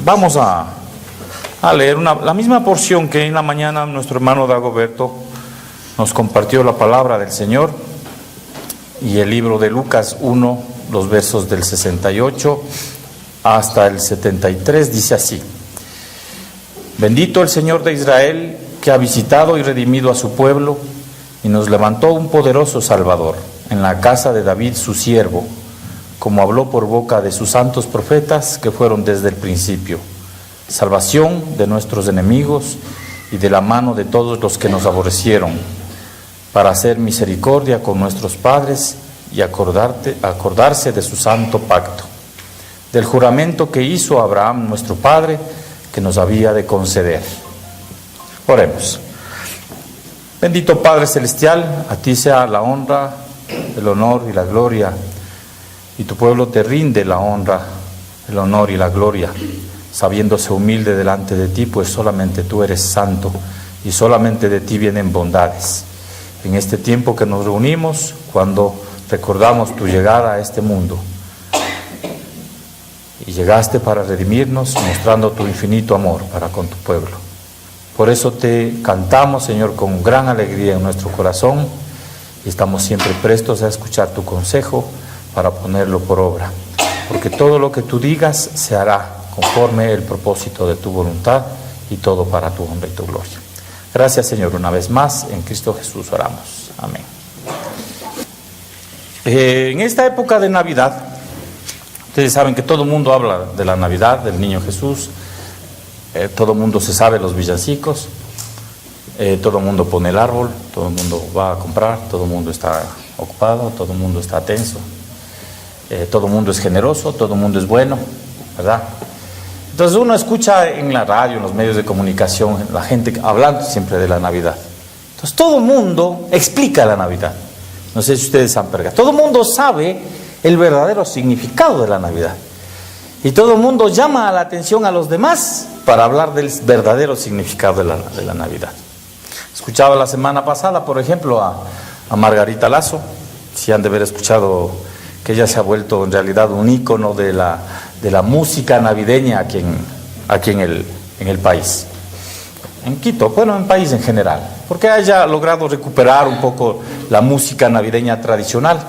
Vamos a leer la misma porción que en la mañana nuestro hermano Dagoberto nos compartió la palabra del Señor, y el libro de Lucas 1, los versos del 68 hasta el 73, dice así: Bendito el Señor de Israel, que ha visitado y redimido a su pueblo, y nos levantó un poderoso Salvador en la casa de David su siervo, como habló por boca de sus santos profetas que fueron desde el principio, salvación de nuestros enemigos y de la mano de todos los que nos aborrecieron, para hacer misericordia con nuestros padres y acordarse de su santo pacto, del juramento que hizo Abraham nuestro padre, que nos había de conceder. Oremos. Bendito Padre Celestial, a ti sea la honra, el honor y la gloria, y tu pueblo te rinde la honra, el honor y la gloria, sabiéndose humilde delante de ti, pues solamente tú eres santo y solamente de ti vienen bondades. En este tiempo que nos reunimos, cuando recordamos tu llegada a este mundo, y llegaste para redimirnos, mostrando tu infinito amor para con tu pueblo. Por eso te cantamos, Señor, con gran alegría en nuestro corazón, y estamos siempre prestos a escuchar tu consejo para ponerlo por obra, porque todo lo que tú digas se hará conforme el propósito de tu voluntad, y todo para tu honra y tu gloria. Gracias, Señor, una vez más, en Cristo Jesús oramos. Amén. En esta época de Navidad, ustedes saben que todo el mundo habla de la Navidad, del niño Jesús, todo el mundo se sabe los villancicos, todo el mundo pone el árbol, todo el mundo va a comprar, todo el mundo está ocupado, todo el mundo está tenso, todo el mundo es generoso, todo el mundo es bueno, ¿verdad? Entonces uno escucha en la radio, en los medios de comunicación, la gente hablando siempre de la Navidad. Entonces todo el mundo explica la Navidad. No sé si ustedes han percatado. Todo el mundo sabe el verdadero significado de la Navidad. Y todo el mundo llama la atención a los demás para hablar del verdadero significado de la Navidad. Escuchaba la semana pasada, por ejemplo, a Margarita Lazo. Si han de haber escuchado que ella se ha vuelto en realidad un ícono de la música navideña aquí en el país. En Quito, bueno, en el país en general, porque haya logrado recuperar un poco la música navideña tradicional.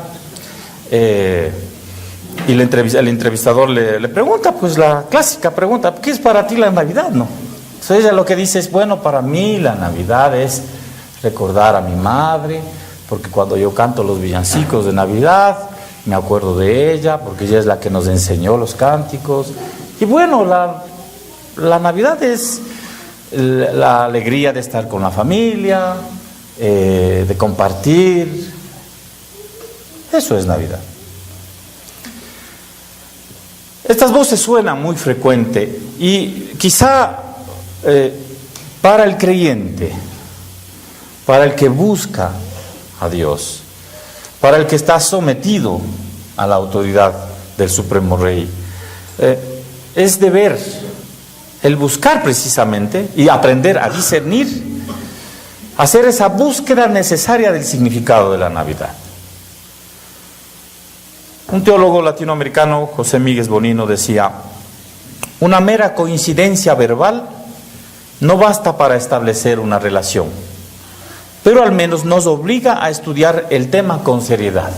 Y el entrevistador le pregunta, pues la clásica pregunta: ¿qué es para ti la Navidad, no? Entonces ella lo que dice es: bueno, para mí la Navidad es recordar a mi madre, porque cuando yo canto los villancicos de Navidad, me acuerdo de ella, porque ella es la que nos enseñó los cánticos. Y bueno, la Navidad es la alegría de estar con la familia, de compartir. Eso es Navidad. Estas voces suenan muy frecuente y quizá para el creyente, para el que busca a Dios, para el que está sometido a la autoridad del Supremo Rey, es deber el buscar precisamente y aprender a discernir, hacer esa búsqueda necesaria del significado de la Navidad. Un teólogo latinoamericano, José Míguez Bonino, decía: una mera coincidencia verbal no basta para establecer una relación, pero al menos nos obliga a estudiar el tema con seriedad.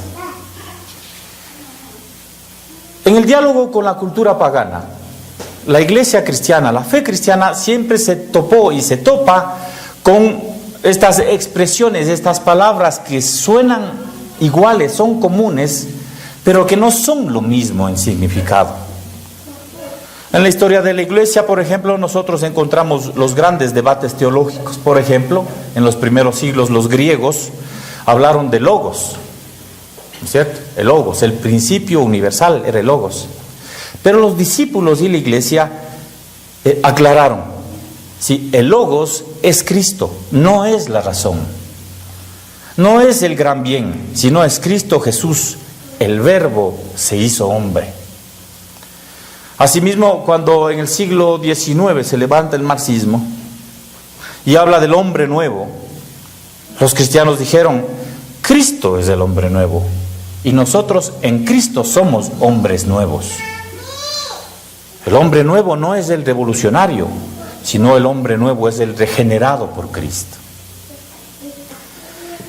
En el diálogo con la cultura pagana, la iglesia cristiana, la fe cristiana siempre se topó y se topa con estas expresiones, estas palabras que suenan iguales, son comunes, pero que no son lo mismo en significado. En la historia de la iglesia, por ejemplo, nosotros encontramos los grandes debates teológicos. Por ejemplo, en los primeros siglos los griegos hablaron de logos, ¿cierto? El logos, el principio universal era el logos. Pero los discípulos y la iglesia aclararon: si el logos es Cristo, no es la razón, no es el gran bien, sino es Cristo Jesús. El verbo se hizo hombre. Asimismo, cuando en el siglo XIX se levanta el marxismo y habla del hombre nuevo, los cristianos dijeron: Cristo es el hombre nuevo y nosotros en Cristo somos hombres nuevos. El hombre nuevo no es el revolucionario, sino el hombre nuevo es el regenerado por Cristo.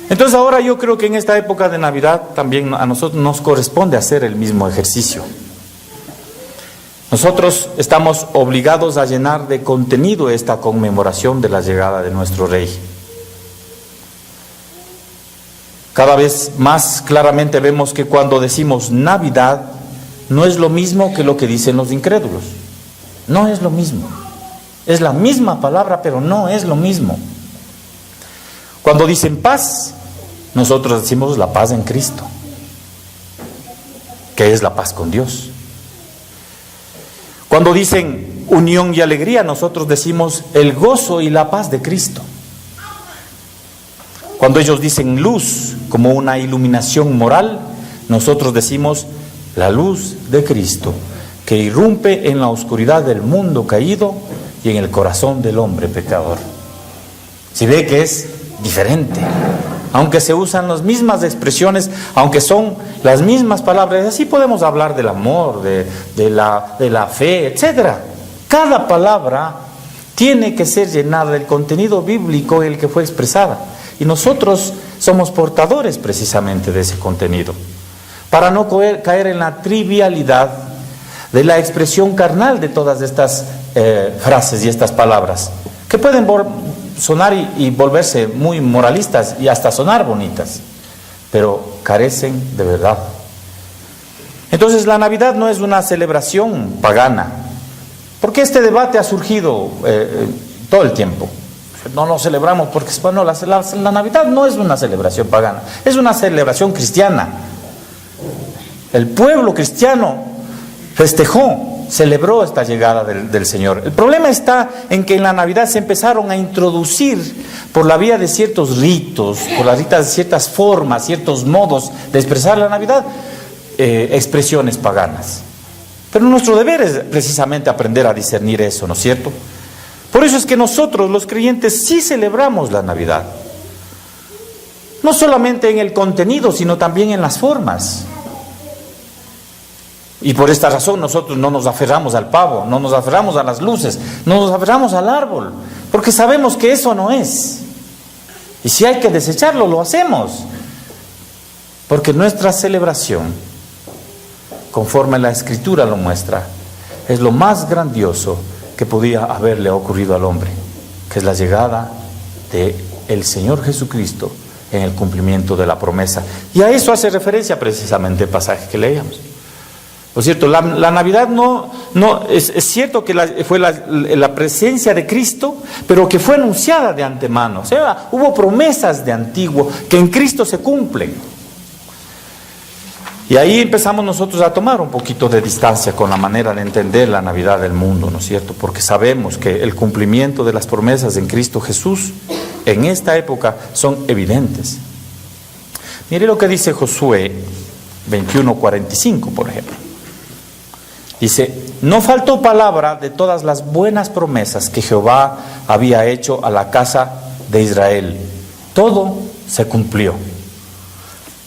Entonces ahora yo creo que en esta época de Navidad también a nosotros nos corresponde hacer el mismo ejercicio. Nosotros estamos obligados a llenar de contenido esta conmemoración de la llegada de nuestro Rey. Cada vez más claramente vemos que cuando decimos Navidad, no es lo mismo que lo que dicen los incrédulos. No es lo mismo. Es la misma palabra, pero no es lo mismo. Cuando dicen paz, nosotros decimos la paz en Cristo, que es la paz con Dios. Cuando dicen unión y alegría, nosotros decimos el gozo y la paz de Cristo. Cuando ellos dicen luz como una iluminación moral, nosotros decimos la luz de Cristo, que irrumpe en la oscuridad del mundo caído y en el corazón del hombre pecador. Si ve que es diferente, aunque se usan las mismas expresiones, aunque son las mismas palabras, así podemos hablar del amor, de la fe, etc. Cada palabra tiene que ser llenada del contenido bíblico en el que fue expresada. Y nosotros somos portadores precisamente de ese contenido, para no caer en la trivialidad de la expresión carnal de todas estas frases y estas palabras, que pueden sonar y volverse muy moralistas y hasta sonar bonitas, pero carecen de verdad. Entonces la Navidad no es una celebración pagana, porque este debate ha surgido todo el tiempo. No lo celebramos porque, bueno, la Navidad no es una celebración pagana, es una celebración cristiana. El pueblo cristiano festejó, celebró esta llegada del Señor. El problema está en que en la Navidad se empezaron a introducir por la vía de ciertos ritos, por la vía de ciertas formas, ciertos modos de expresar la Navidad, expresiones paganas. Pero nuestro deber es precisamente aprender a discernir eso, ¿no es cierto? Por eso es que nosotros, los creyentes, sí celebramos la Navidad. No solamente en el contenido, sino también en las formas. Y por esta razón nosotros no nos aferramos al pavo, no nos aferramos a las luces, no nos aferramos al árbol, porque sabemos que eso no es. Y si hay que desecharlo, lo hacemos. Porque nuestra celebración, conforme la Escritura lo muestra, es lo más grandioso que podía haberle ocurrido al hombre, que es la llegada del Señor Jesucristo en el cumplimiento de la promesa. Y a eso hace referencia precisamente el pasaje que leíamos. ¿No es cierto? La Navidad es cierto que fue la presencia de Cristo, pero que fue anunciada de antemano. O sea, hubo promesas de antiguo que en Cristo se cumplen. Y ahí empezamos nosotros a tomar un poquito de distancia con la manera de entender la Navidad del mundo, ¿no es cierto? Porque sabemos que el cumplimiento de las promesas en Cristo Jesús en esta época son evidentes. Mire lo que dice Josué 21:45, por ejemplo. Dice, no faltó palabra de todas las buenas promesas que Jehová había hecho a la casa de Israel. Todo se cumplió.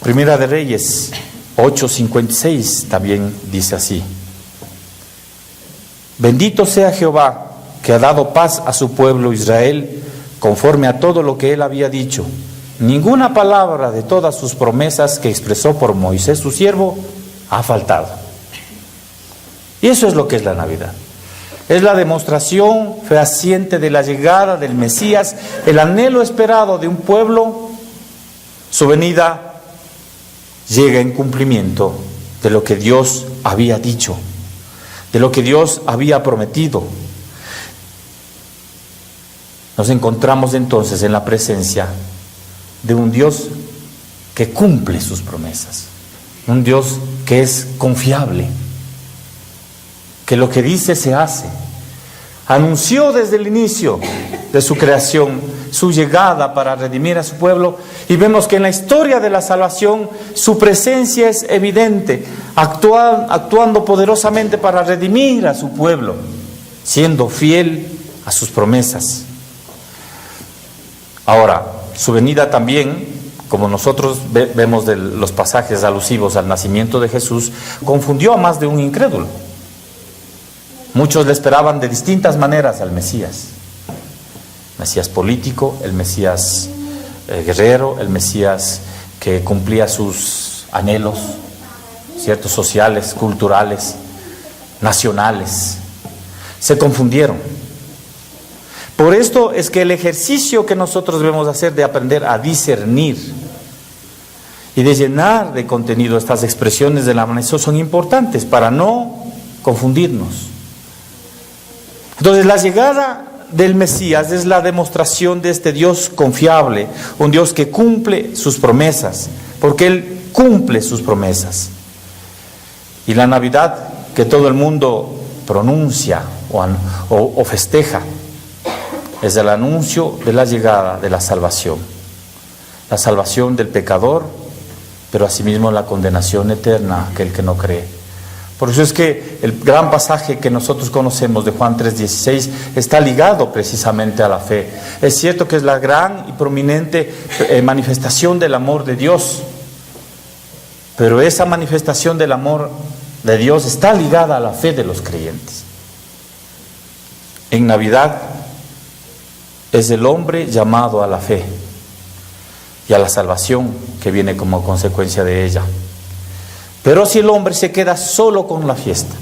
Primera de Reyes 8:56 también dice así: bendito sea Jehová, que ha dado paz a su pueblo Israel, conforme a todo lo que él había dicho. Ninguna palabra de todas sus promesas que expresó por Moisés su siervo ha faltado. Y eso es lo que es la Navidad. Es la demostración fehaciente de la llegada del Mesías, el anhelo esperado de un pueblo. Su venida llega en cumplimiento de lo que Dios había dicho, de lo que Dios había prometido. Nos encontramos entonces en la presencia de un Dios que cumple sus promesas, un Dios que es confiable, que lo que dice se hace. Anunció desde el inicio de su creación su llegada para redimir a su pueblo, y vemos que en la historia de la salvación su presencia es evidente, actuando poderosamente para redimir a su pueblo, siendo fiel a sus promesas. Ahora, su venida también, como nosotros vemos de los pasajes alusivos al nacimiento de Jesús, confundió a más de un incrédulo. Muchos le esperaban de distintas maneras al Mesías. Mesías político, el Mesías guerrero, el Mesías que cumplía sus anhelos, ciertos sociales, culturales, nacionales. Se confundieron. Por esto es que el ejercicio que nosotros debemos hacer de aprender a discernir y de llenar de contenido estas expresiones de la manifestación son importantes para no confundirnos. Entonces, la llegada del Mesías es la demostración de este Dios confiable, un Dios que cumple sus promesas, porque Él cumple sus promesas. Y la Navidad que todo el mundo pronuncia o festeja es el anuncio de la llegada de la salvación del pecador, pero asimismo la condenación eterna a aquel que no cree. Por eso es que el gran pasaje que nosotros conocemos de Juan 3:16 está ligado precisamente a la fe. Es cierto que es la gran y prominente manifestación del amor de Dios, pero esa manifestación del amor de Dios está ligada a la fe de los creyentes. En Navidad es el hombre llamado a la fe y a la salvación que viene como consecuencia de ella. Pero si el hombre se queda solo con la fiesta,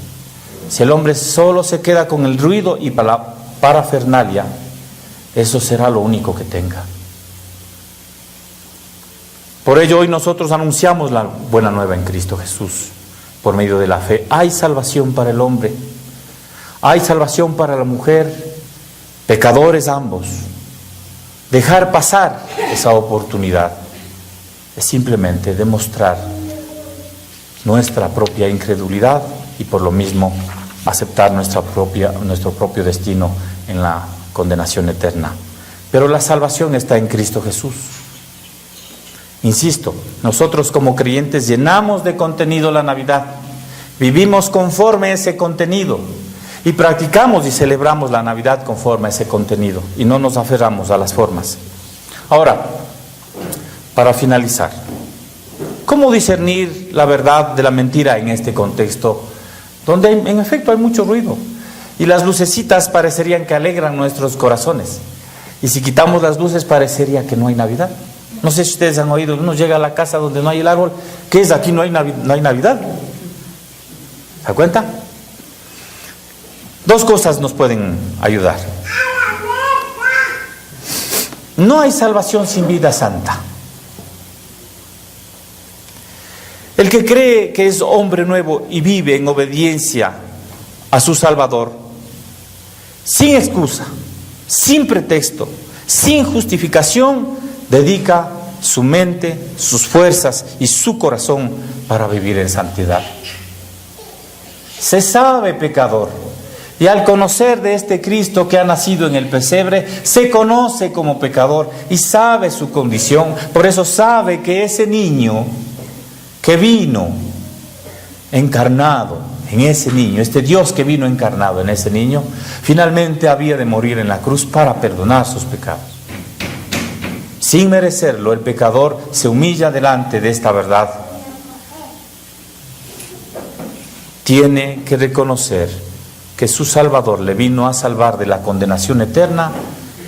si el hombre solo se queda con el ruido y la parafernalia, eso será lo único que tenga. Por ello hoy nosotros anunciamos la buena nueva en Cristo Jesús por medio de la fe. Hay salvación para el hombre, hay salvación para la mujer, pecadores ambos. Dejar pasar esa oportunidad es simplemente demostrar nuestra propia incredulidad y por lo mismo aceptar nuestro propio destino en la condenación eterna. Pero la salvación está en Cristo Jesús. Insisto, nosotros como creyentes llenamos de contenido la Navidad, vivimos conforme a ese contenido y practicamos y celebramos la Navidad conforme a ese contenido y no nos aferramos a las formas. Ahora, para finalizar, ¿cómo discernir la verdad de la mentira en este contexto donde en efecto hay mucho ruido y las lucecitas parecerían que alegran nuestros corazones? Y si quitamos las luces parecería que no hay Navidad. No sé si ustedes han oído, uno llega a la casa donde no hay el árbol, ¿qué es? Aquí no hay Navidad. ¿Se da cuenta? Dos cosas nos pueden ayudar. No hay salvación sin vida santa. El que cree que es hombre nuevo y vive en obediencia a su Salvador, sin excusa, sin pretexto, sin justificación, dedica su mente, sus fuerzas y su corazón para vivir en santidad. Se sabe pecador y al conocer de este Cristo que ha nacido en el pesebre, se conoce como pecador y sabe su condición. Por eso sabe que ese niño que vino encarnado en ese niño, este Dios que vino encarnado en ese niño, finalmente había de morir en la cruz para perdonar sus pecados. Sin merecerlo, el pecador se humilla delante de esta verdad. Tiene que reconocer que su Salvador le vino a salvar de la condenación eterna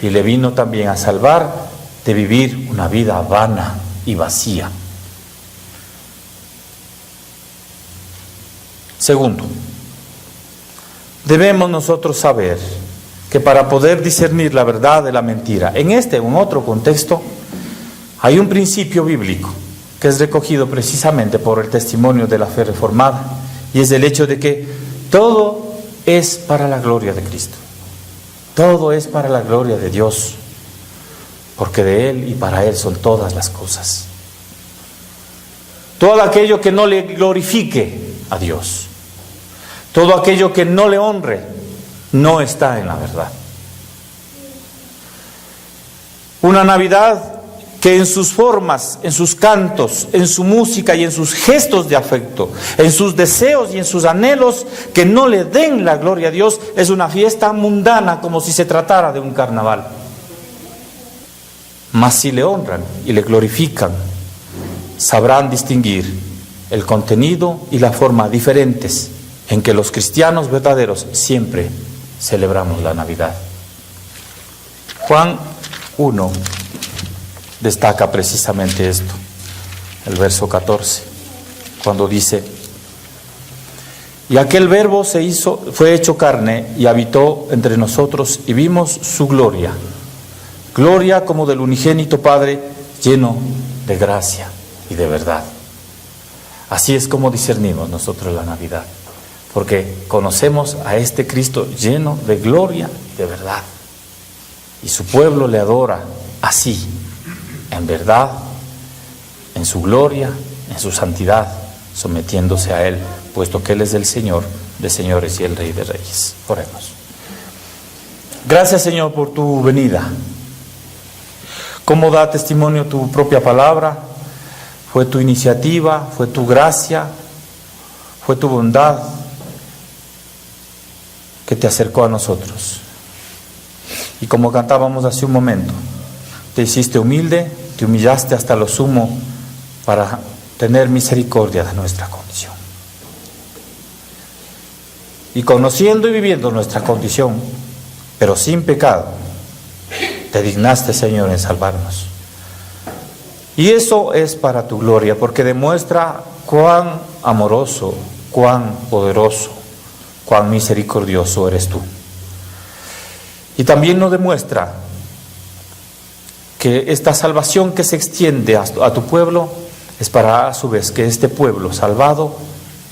y le vino también a salvar de vivir una vida vana y vacía. Segundo, debemos nosotros saber que para poder discernir la verdad de la mentira, en este o en otro contexto, hay un principio bíblico que es recogido precisamente por el testimonio de la fe reformada, y es el hecho de que todo es para la gloria de Cristo. Todo es para la gloria de Dios, porque de Él y para Él son todas las cosas. Todo aquello que no le glorifique a Dios, todo aquello que no le honre, no está en la verdad. Una Navidad que en sus formas, en sus cantos, en su música y en sus gestos de afecto, en sus deseos y en sus anhelos que no le den la gloria a Dios, es una fiesta mundana como si se tratara de un carnaval. Mas si le honran y le glorifican, sabrán distinguir el contenido y la forma diferentes en que los cristianos verdaderos siempre celebramos la Navidad. Juan 1 destaca precisamente esto, el verso 14, cuando dice: y aquel verbo fue hecho carne y habitó entre nosotros, y vimos su gloria, gloria como del unigénito Padre, lleno de gracia y de verdad. Así es como discernimos nosotros la Navidad, porque conocemos a este Cristo lleno de gloria y de verdad, y su pueblo le adora así, en verdad, en su gloria, en su santidad, sometiéndose a Él, puesto que Él es el Señor de señores y el Rey de reyes. Oremos. Gracias, Señor, por tu venida. Como da testimonio tu propia palabra, fue tu iniciativa, fue tu gracia, fue tu bondad que te acercó a nosotros. Y como cantábamos hace un momento, te hiciste humilde, te humillaste hasta lo sumo para tener misericordia de nuestra condición. Y conociendo y viviendo nuestra condición, pero sin pecado, te dignaste, Señor, en salvarnos. Y eso es para tu gloria, porque demuestra cuán amoroso, cuán poderoso, cuán misericordioso eres tú. Y también nos demuestra que esta salvación que se extiende a tu pueblo es para, a su vez, que este pueblo salvado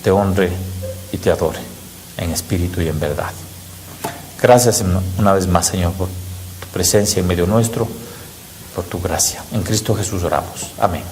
te honre y te adore en espíritu y en verdad. Gracias una vez más, Señor, por tu presencia en medio nuestro, por tu gracia. En Cristo Jesús oramos. Amén.